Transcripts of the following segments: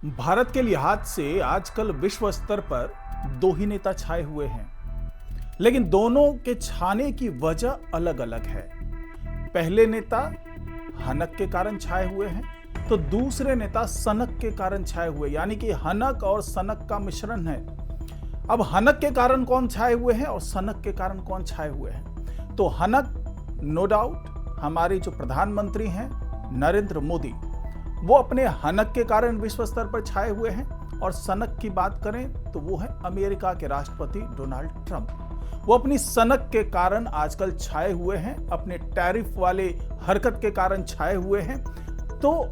भारत के लिहाज से आजकल विश्व स्तर पर दो ही नेता छाए हुए हैं, लेकिन दोनों के छाने की वजह अलग अलग है। पहले नेता हनक के कारण छाए हुए हैं, तो दूसरे नेता सनक के कारण छाए हुए, यानी कि हनक और सनक का मिश्रण है। अब हनक के कारण कौन छाए हुए हैं और सनक के कारण कौन छाए हुए हैं? तो हनक नो डाउट हमारे जो प्रधानमंत्री हैं नरेंद्र मोदी, वो अपने हनक के कारण विश्व स्तर पर छाए हुए हैं। और सनक की बात करें तो वो है अमेरिका के राष्ट्रपति डोनाल्ड ट्रंप। वो अपनी सनक के कारण आजकल छाए हुए हैं, अपने टैरिफ वाले हरकत के कारण छाए हुए हैं। तो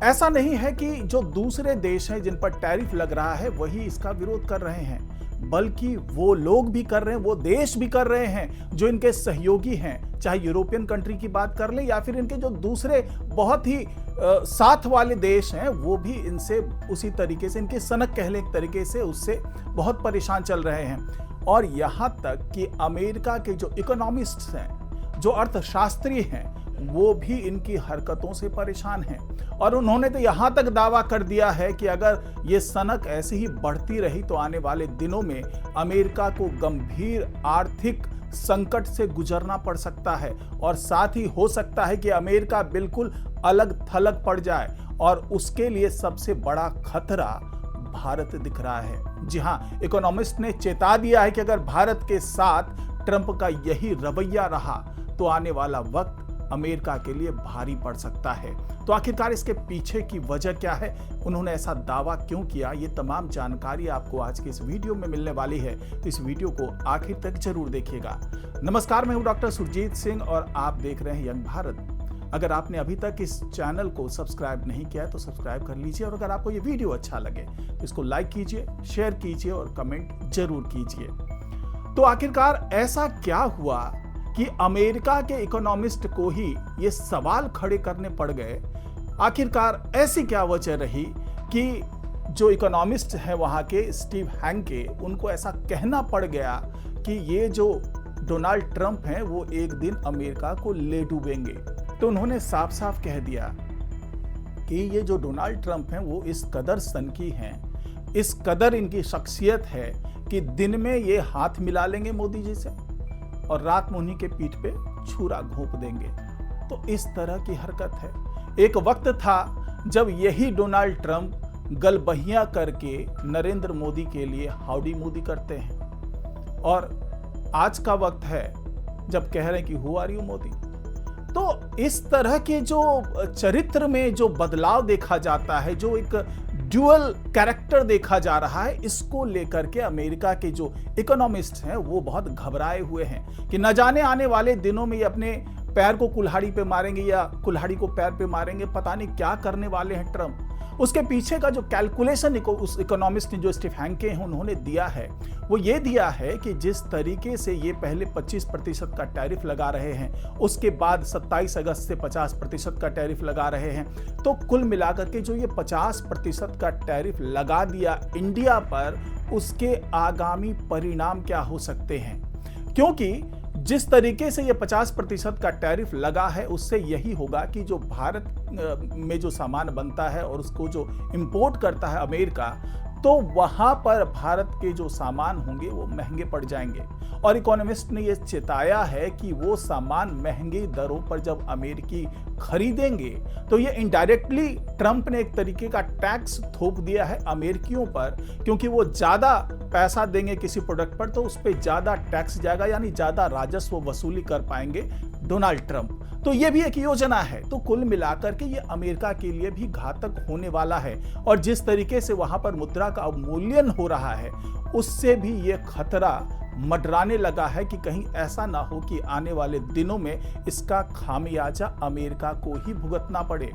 ऐसा नहीं है कि जो दूसरे देश हैं जिन पर टैरिफ लग रहा है वही इसका विरोध कर रहे हैं, बल्कि वो लोग भी कर रहे हैं, वो देश भी कर रहे हैं जो इनके सहयोगी हैं। चाहे यूरोपियन कंट्री की बात कर लें या फिर इनके जो दूसरे बहुत ही साथ वाले देश हैं, वो भी इनसे उसी तरीके से, इनकी सनक कह लें एक तरीके से, उससे बहुत परेशान चल रहे हैं। और यहाँ तक कि अमेरिका के जो इकोनॉमिस्ट्स हैं, जो अर्थशास्त्री हैं, वो भी इनकी हरकतों से परेशान हैं। और उन्होंने तो यहां तक दावा कर दिया है कि अगर ये सनक ऐसे ही बढ़ती रही तो आने वाले दिनों में अमेरिका को गंभीर आर्थिक संकट से गुजरना पड़ सकता है, और साथ ही हो सकता है कि अमेरिका बिल्कुल अलग थलग पड़ जाए। और उसके लिए सबसे बड़ा खतरा भारत दिख रहा है। जी हां, इकोनॉमिस्ट ने चेता दिया है कि अगर भारत के साथ ट्रंप का यही रवैया रहा तो आने वाला वक्त अमेरिका के लिए भारी पड़ सकता है। तो आखिरकार इसके पीछे की वजह क्या है, उन्होंने ऐसा दावा क्यों किया, ये तमाम जानकारी आपको आज के इस वीडियो में मिलने वाली है। तो इस वीडियो को आखिर तक जरूर देखिएगा। नमस्कार, मैं हूं डॉक्टर सुरजीत सिंह और आप देख रहे हैं यंग भारत। अगर आपने अभी तक इस चैनल को सब्सक्राइब नहीं किया है तो सब्सक्राइब कर लीजिए, और अगर आपको ये वीडियो अच्छा लगे तो इसको लाइक कीजिए, शेयर कीजिए और कमेंट जरूर कीजिए। तो आखिरकार ऐसा क्या हुआ कि अमेरिका के इकोनॉमिस्ट को ही ये सवाल खड़े करने पड़ गए? आखिरकार ऐसी क्या वजह रही कि जो इकोनॉमिस्ट हैं वहाँ के स्टीव हैंके, उनको ऐसा कहना पड़ गया कि ये जो डोनाल्ड ट्रंप हैं वो एक दिन अमेरिका को ले डूबेंगे? तो उन्होंने साफ साफ कह दिया कि ये जो डोनाल्ड ट्रंप हैं वो इस कदर सनकी हैं, इस कदर इनकी शख्सियत है कि दिन में ये हाथ मिला लेंगे मोदी जी से और रात में उन्हीं के पीठ पे छुरा घोंप देंगे। तो इस तरह की हरकत है। एक वक्त था जब यही डोनाल्ड ट्रंप गलबहियां करके नरेंद्र मोदी के लिए हाउडी मोदी करते हैं, और आज का वक्त है जब कह रहे हैं कि हु आर यू मोदी। तो इस तरह के जो चरित्र में जो बदलाव देखा जाता है, जो एक ड्यूअल कैरेक्टर देखा जा रहा है, इसको लेकर के अमेरिका के जो इकोनॉमिस्ट हैं वो बहुत घबराए हुए हैं कि न जाने आने वाले दिनों में ये अपने पैर को कुल्हाड़ी पे मारेंगे या कुल्हाड़ी को पैर पे मारेंगे। पता नहीं क्या करने वाले हैं ट्रंप। उसके पीछे का जो कैलकुलेशन उस इकोनॉमिस्ट ने, जो स्टीव हैंके हैं, उन्होंने दिया है, वो ये दिया है कि जिस तरीके से ये पहले 25% का टैरिफ लगा रहे हैं, उसके बाद 27 अगस्त से 50% का टैरिफ लगा रहे हैं, तो कुल मिलाकर के जो ये 50% का टैरिफ लगा दिया इंडिया पर, उसके आगामी परिणाम क्या हो सकते हैं? क्योंकि जिस तरीके से ये 50% का टैरिफ लगा है, उससे यही होगा कि जो भारत में जो सामान बनता है और उसको जो इंपोर्ट करता है अमेरिका, तो वहां पर भारत के जो सामान होंगे वो महंगे पड़ जाएंगे। और इकोनॉमिस्ट ने ये चेताया है कि वो सामान महंगी दरों पर जब अमेरिकी खरीदेंगे तो ये इनडायरेक्टली ट्रंप ने एक तरीके का टैक्स थोप दिया है अमेरिकियों पर, क्योंकि वो ज्यादा पैसा देंगे किसी प्रोडक्ट पर तो उस पर ज्यादा टैक्स जाएगा, यानी ज्यादा राजस्व वसूली कर पाएंगे डोनाल्ड ट्रंप। तो ये भी एक योजना है। तो कुल मिलाकर के ये अमेरिका के लिए भी घातक होने वाला है। और जिस तरीके से वहां पर मुद्रा का अवमूल्यन हो रहा है, उससे भी ये खतरा मंडराने लगा है कि कहीं ऐसा ना हो कि आने वाले दिनों में इसका खामियाजा अमेरिका को ही भुगतना पड़े।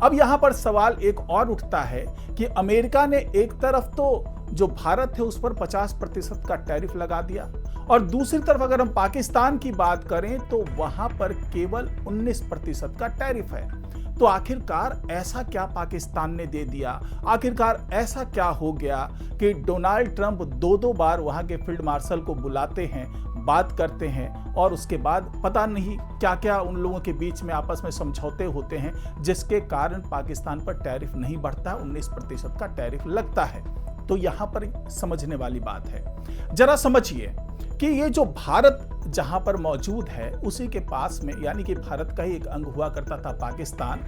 अब यहां पर सवाल एक और उठता है कि अमेरिका ने एक तरफ तो जो भारत है उस पर 50% का टैरिफ लगा दिया, और दूसरी तरफ अगर हम पाकिस्तान की बात करें तो वहां पर केवल 19% का टैरिफ है। तो आखिरकार ऐसा क्या पाकिस्तान ने दे दिया? आखिरकार ऐसा क्या हो गया कि डोनाल्ड ट्रंप दो बार वहां के फील्ड मार्शल को बुलाते हैं, बात करते हैं और उसके बाद पता नहीं क्या क्या उन लोगों के बीच में आपस में समझौते होते हैं, जिसके कारण पाकिस्तान पर टैरिफ नहीं बढ़ता, 19% का टैरिफ लगता है। तो यहां पर समझने वाली बात है। जरा समझिए कि ये जो भारत जहां पर मौजूद है उसी के पास में, यानी कि भारत का ही एक अंग हुआ करता था पाकिस्तान,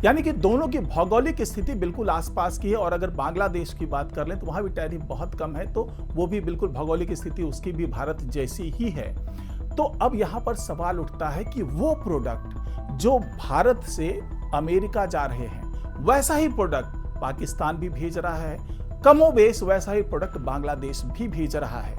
यानी कि दोनों की भौगोलिक स्थिति बिल्कुल आसपास की है। और अगर बांग्लादेश की बात कर लें तो वहां भी टैरिफ बहुत कम है, तो वो भी बिल्कुल भौगोलिक स्थिति उसकी भी भारत जैसी ही है। तो अब यहां पर सवाल उठता है कि वो प्रोडक्ट जो भारत से अमेरिका जा रहे हैं वैसा ही प्रोडक्ट पाकिस्तान भी भेज रहा है, कमोबेश वैसा ही प्रोडक्ट बांग्लादेश भी भेज रहा है।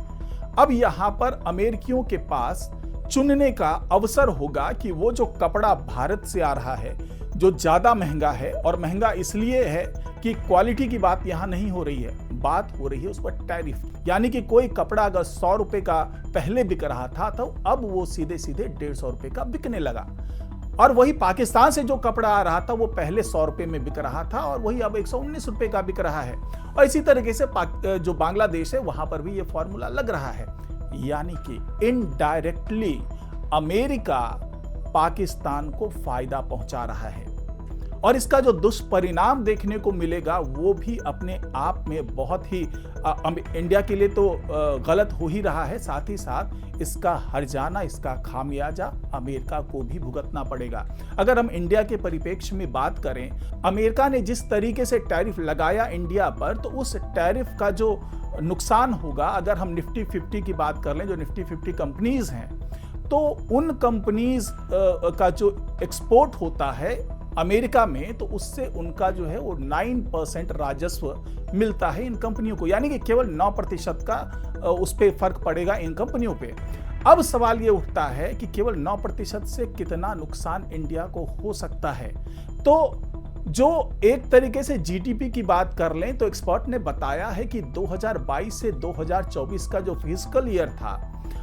अब यहां पर अमेरिकियों के पास चुनने का अवसर होगा कि वो जो कपड़ा भारत से आ रहा है जो ज्यादा महंगा है, और महंगा इसलिए है कि क्वालिटी की बात यहां नहीं हो रही है, बात हो रही है उस पर टैरिफ। यानी कि कोई कपड़ा अगर 100 रुपए का पहले बिक रहा था तो अब वो सीधे सीधे 150 रुपए का बिकने लगा। और वही पाकिस्तान से जो कपड़ा आ रहा था वो पहले 100 रुपए में बिक रहा था और वही अब 119 रुपए का बिक रहा है। और इसी तरीके से जो बांग्लादेश है वहां पर भी ये फॉर्मूला लग रहा है। यानी कि इनडायरेक्टली अमेरिका पाकिस्तान को फायदा पहुंचा रहा है, और इसका जो दुष्परिणाम देखने को मिलेगा वो भी अपने आप में बहुत ही इंडिया के लिए तो गलत हो ही रहा है, साथ ही साथ इसका हर्जाना, इसका खामियाजा अमेरिका को भी भुगतना पड़ेगा। अगर हम इंडिया के परिप्रेक्ष्य में बात करें, अमेरिका ने जिस तरीके से टैरिफ लगाया इंडिया पर, तो उस टैरिफ का जो नुकसान होगा, अगर हम निफ्टी 50 की बात कर लें, जो निफ्टी 50 कंपनीज हैं, तो उन कंपनीज का जो एक्सपोर्ट होता है अमेरिका में, तो उससे उनका जो है वो 9% राजस्व मिलता है इन कंपनियों को, यानी कि केवल 9% का उस पे फर्क पड़ेगा इन कंपनियों पे। अब सवाल ये उठता है कि केवल 9% से कितना नुकसान इंडिया को हो सकता है। तो जो एक तरीके से जीडीपी की बात कर लें तो एक्सपर्ट ने बताया है कि 2022 से 2024 का जो फिस्कल ईयर था,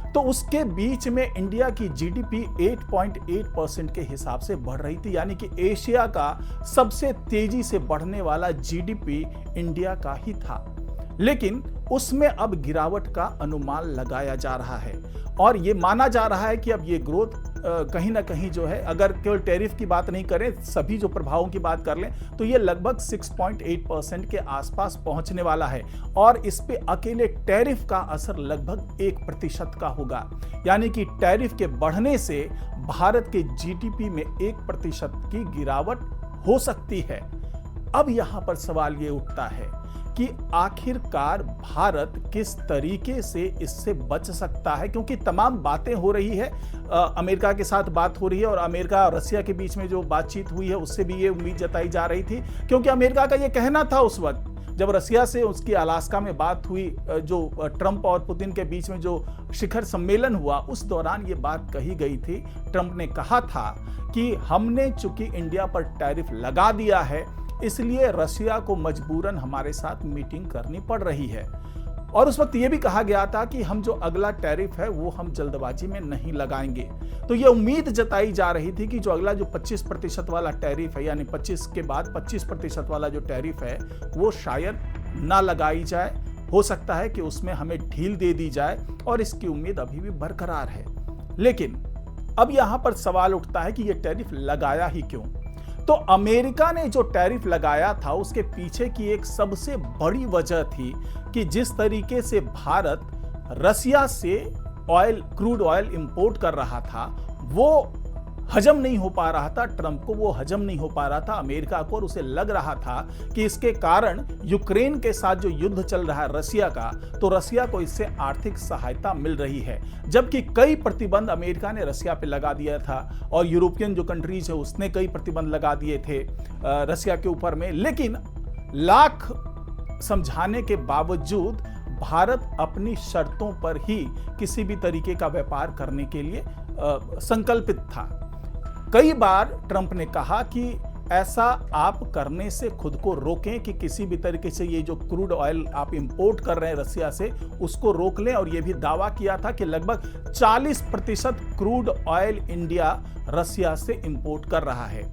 तो उसके बीच में इंडिया की जीडीपी 8.8% के हिसाब से बढ़ रही थी, यानी कि एशिया का सबसे तेजी से बढ़ने वाला जीडीपी इंडिया का ही था। लेकिन उसमें अब गिरावट का अनुमान लगाया जा रहा है और ये माना जा रहा है कि अब ये ग्रोथ कहीं ना कहीं जो है, अगर केवल टैरिफ की बात नहीं करें, सभी जो प्रभावों की बात कर लें, तो ये लगभग 6.8% के आसपास पहुंचने वाला है। और इस पे अकेले टैरिफ का असर लगभग 1% का होगा, यानी कि टैरिफ के बढ़ने से भारत के जीडीपी में 1% की गिरावट हो सकती है। अब यहां पर सवाल ये उठता है कि आखिरकार भारत किस तरीके से इससे बच सकता है, क्योंकि तमाम बातें हो रही है, अमेरिका के साथ बात हो रही है और अमेरिका और रसिया के बीच में जो बातचीत हुई है उससे भी ये उम्मीद जताई जा रही थी, क्योंकि अमेरिका का ये कहना था उस वक्त जब रसिया से उसकी अलास्का में बात हुई, जो ट्रंप और पुतिन के बीच में जो शिखर सम्मेलन हुआ, उस दौरान ये बात कही गई थी। ट्रंप ने कहा था कि हमने चूंकि इंडिया पर टैरिफ लगा दिया है, इसलिए रसिया को मजबूरन हमारे साथ मीटिंग करनी पड़ रही है। और उस वक्त यह भी कहा गया था कि हम जो अगला टैरिफ है वो हम जल्दबाजी में नहीं लगाएंगे। तो ये उम्मीद जताई जा रही थी कि जो अगला जो 25% वाला टैरिफ है, यानी 25 के बाद 25% वाला जो टैरिफ है वो शायद ना लगाई जाए, हो सकता है कि उसमें हमें ढील दे दी जाए, और इसकी उम्मीद अभी भी बरकरार है। लेकिन अब यहां पर सवाल उठता है कि यह टैरिफ लगाया ही क्यों। तो अमेरिका ने जो टैरिफ लगाया था उसके पीछे की एक सबसे बड़ी वजह थी कि जिस तरीके से भारत रसिया से क्रूड ऑयल इंपोर्ट कर रहा था वो हजम नहीं हो पा रहा था, ट्रंप को वो हजम नहीं हो पा रहा था अमेरिका को, और उसे लग रहा था कि इसके कारण यूक्रेन के साथ जो युद्ध चल रहा है रसिया का, तो रसिया को इससे आर्थिक सहायता मिल रही है। जबकि कई प्रतिबंध अमेरिका ने रसिया पे लगा दिया था और यूरोपियन जो कंट्रीज है उसने कई प्रतिबंध लगा दिए थे रसिया के ऊपर में, लेकिन लाख समझाने के बावजूद भारत अपनी शर्तों पर ही किसी भी तरीके का व्यापार करने के लिए संकल्पित था। कई बार ट्रंप ने कहा कि ऐसा आप करने से खुद को रोकें कि किसी भी तरीके से ये जो क्रूड ऑयल आप इंपोर्ट कर रहे हैं रसिया से उसको रोक लें, और ये भी दावा किया था कि लगभग 40% क्रूड ऑयल इंडिया रसिया से इंपोर्ट कर रहा है।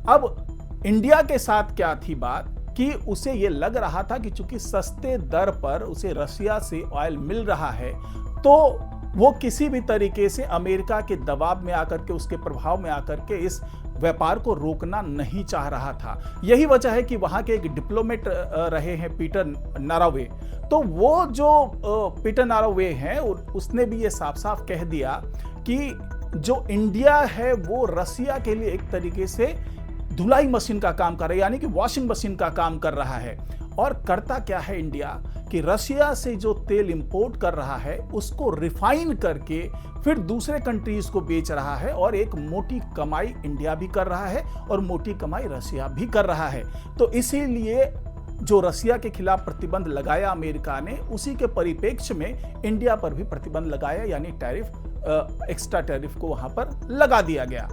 अब इंडिया के साथ क्या थी बात कि उसे ये लग रहा था कि चूंकि सस्ते दर पर उसे रसिया से ऑयल मिल रहा है, तो वो किसी भी तरीके से अमेरिका के दबाव में आकर के, उसके प्रभाव में आकर के इस व्यापार को रोकना नहीं चाह रहा था। यही वजह है कि वहां के एक डिप्लोमेट रहे हैं पीटर नारोवे, तो वो जो पीटर नारोवे हैं उसने भी ये साफ साफ कह दिया कि जो इंडिया है वो रसिया के लिए एक तरीके से धुलाई मशीन का काम कर रहा है, यानी कि वॉशिंग मशीन का काम कर रहा है। और करता क्या है इंडिया कि रशिया से जो तेल इंपोर्ट कर रहा है उसको रिफाइन करके फिर दूसरे कंट्रीज को बेच रहा है, और एक मोटी कमाई इंडिया भी कर रहा है और मोटी कमाई रशिया भी कर रहा है। तो इसीलिए जो रसिया के खिलाफ प्रतिबंध लगाया अमेरिका ने, उसी के परिप्रेक्ष्य में इंडिया पर भी प्रतिबंध लगाया, यानी टैरिफ, एक्स्ट्रा टैरिफ को वहां पर लगा दिया गया।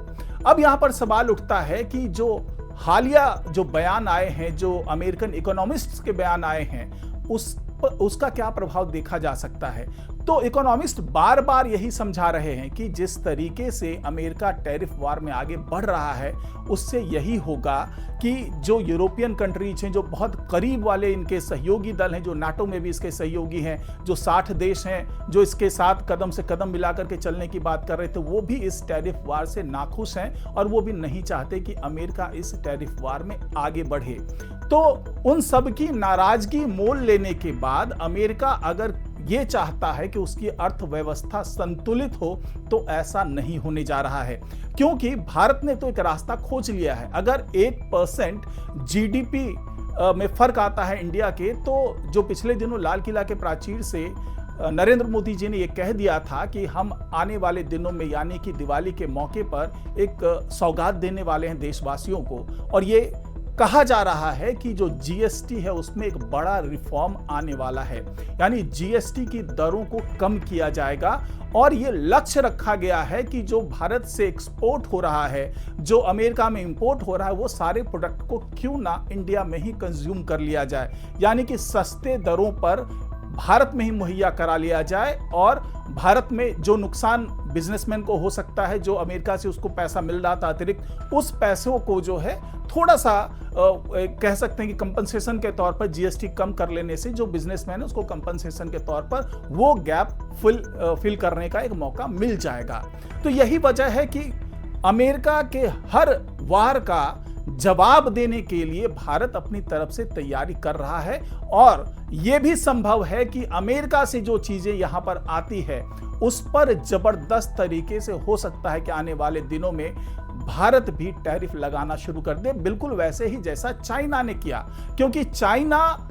अब यहां पर सवाल उठता है कि जो हालिया जो बयान आए हैं, जो अमेरिकन इकोनॉमिस्ट्स के बयान आए हैं, उसका क्या प्रभाव देखा जा सकता है। तो इकोनॉमिस्ट बार बार यही समझा रहे हैं कि जिस तरीके से अमेरिका टैरिफ वार में आगे बढ़ रहा है, उससे यही होगा कि जो यूरोपियन कंट्रीज हैं, जो बहुत करीब वाले इनके सहयोगी दल हैं, जो नाटो में भी इसके सहयोगी हैं, जो 60 देश हैं जो इसके साथ कदम से कदम मिलाकर के चलने की बात कर रहे थे, वो भी इस टैरिफ वार से नाखुश हैं और वो भी नहीं चाहते कि अमेरिका इस टैरिफ वार में आगे बढ़े। तो उन सब की नाराजगी मोल लेने के बाद अमेरिका अगर ये चाहता है कि उसकी अर्थव्यवस्था संतुलित हो, तो ऐसा नहीं होने जा रहा है, क्योंकि भारत ने तो एक रास्ता खोज लिया है। अगर 1% जीडीपी में फर्क आता है इंडिया के, तो जो पिछले दिनों लाल किला के प्राचीर से नरेंद्र मोदी जी ने यह कह दिया था कि हम आने वाले दिनों में, यानी कि दिवाली के मौके पर, एक सौगात देने वाले हैं देशवासियों को, और ये कहा जा रहा है कि जो जीएसटी है उसमें एक बड़ा रिफॉर्म आने वाला है, यानी जीएसटी की दरों को कम किया जाएगा। और ये लक्ष्य रखा गया है कि जो भारत से एक्सपोर्ट हो रहा है, जो अमेरिका में इंपोर्ट हो रहा है, वो सारे प्रोडक्ट को क्यों ना इंडिया में ही कंज्यूम कर लिया जाए, यानी कि सस्ते दरों पर भारत में ही मुहैया करा लिया जाए, और भारत में जो नुकसान बिजनेसमैन को हो सकता है, जो अमेरिका से उसको पैसा मिल रहा था अतिरिक्त, उस पैसों को जो है थोड़ा सा कह सकते हैं कि कंपनसेशन के तौर पर जीएसटी कम कर लेने से जो बिजनेसमैन है उसको कंपनसेशन के तौर पर वो गैप फिल करने का एक मौका मिल जाएगा। तो यही वजह है कि अमेरिका के हर वार का जवाब देने के लिए भारत अपनी तरफ से तैयारी कर रहा है, और यह भी संभव है कि अमेरिका से जो चीजें यहां पर आती है उस पर जबरदस्त तरीके से हो सकता है कि आने वाले दिनों में भारत भी टैरिफ लगाना शुरू कर दे, बिल्कुल वैसे ही जैसा चाइना ने किया। क्योंकि चाइना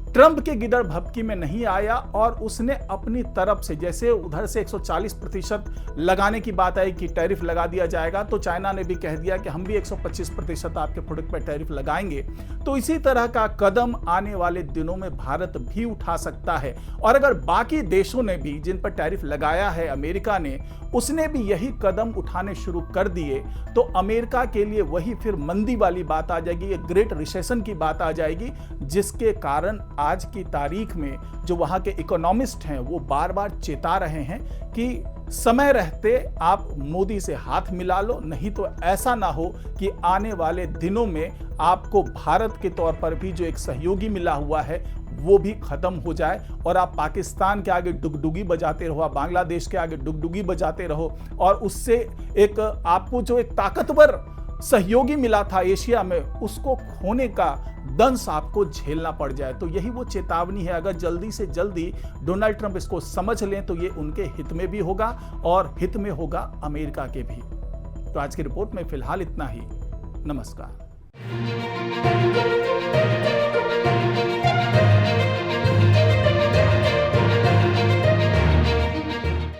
ट्रंप के गिदड़ भभकी में नहीं आया और उसने अपनी तरफ से, जैसे उधर से 140% लगाने की बात आई कि टैरिफ लगा दिया जाएगा, तो चाइना ने भी कह दिया कि हम भी 125% आपके प्रोडक्ट पर टैरिफ लगाएंगे। तो इसी तरह का कदम आने वाले दिनों में भारत भी उठा सकता है। और अगर बाकी देशों ने भी, जिन पर टैरिफ लगाया है अमेरिका ने, उसने भी यही कदम उठाने शुरू कर दिए, तो अमेरिका के लिए वही फिर मंदी वाली बात आ जाएगी, एक ग्रेट रिसेशन की बात आ जाएगी, जिसके कारण आज की तारीख में जो वहां के इकोनॉमिस्ट हैं वो बार बार चेता रहे हैं कि समय रहते आप मोदी से हाथ मिला लो, नहीं तो ऐसा ना हो कि आने वाले दिनों में आपको भारत के तौर पर भी जो एक सहयोगी मिला हुआ है वो भी खत्म हो जाए और आप पाकिस्तान के आगे डुगडुगी बजाते रहो, बांग्लादेश के आगे डुगडुगी बजाते रहो, और उससे एक आपको जो एक ताकतवर सहयोगी मिला था एशिया में, उसको खोने का दंश आपको झेलना पड़ जाए। तो यही वो चेतावनी है। अगर जल्दी से जल्दी डोनाल्ड ट्रंप इसको समझ लें तो ये उनके हित में भी होगा और हित में होगा अमेरिका के भी। तो आज की रिपोर्ट में फिलहाल इतना ही। नमस्कार।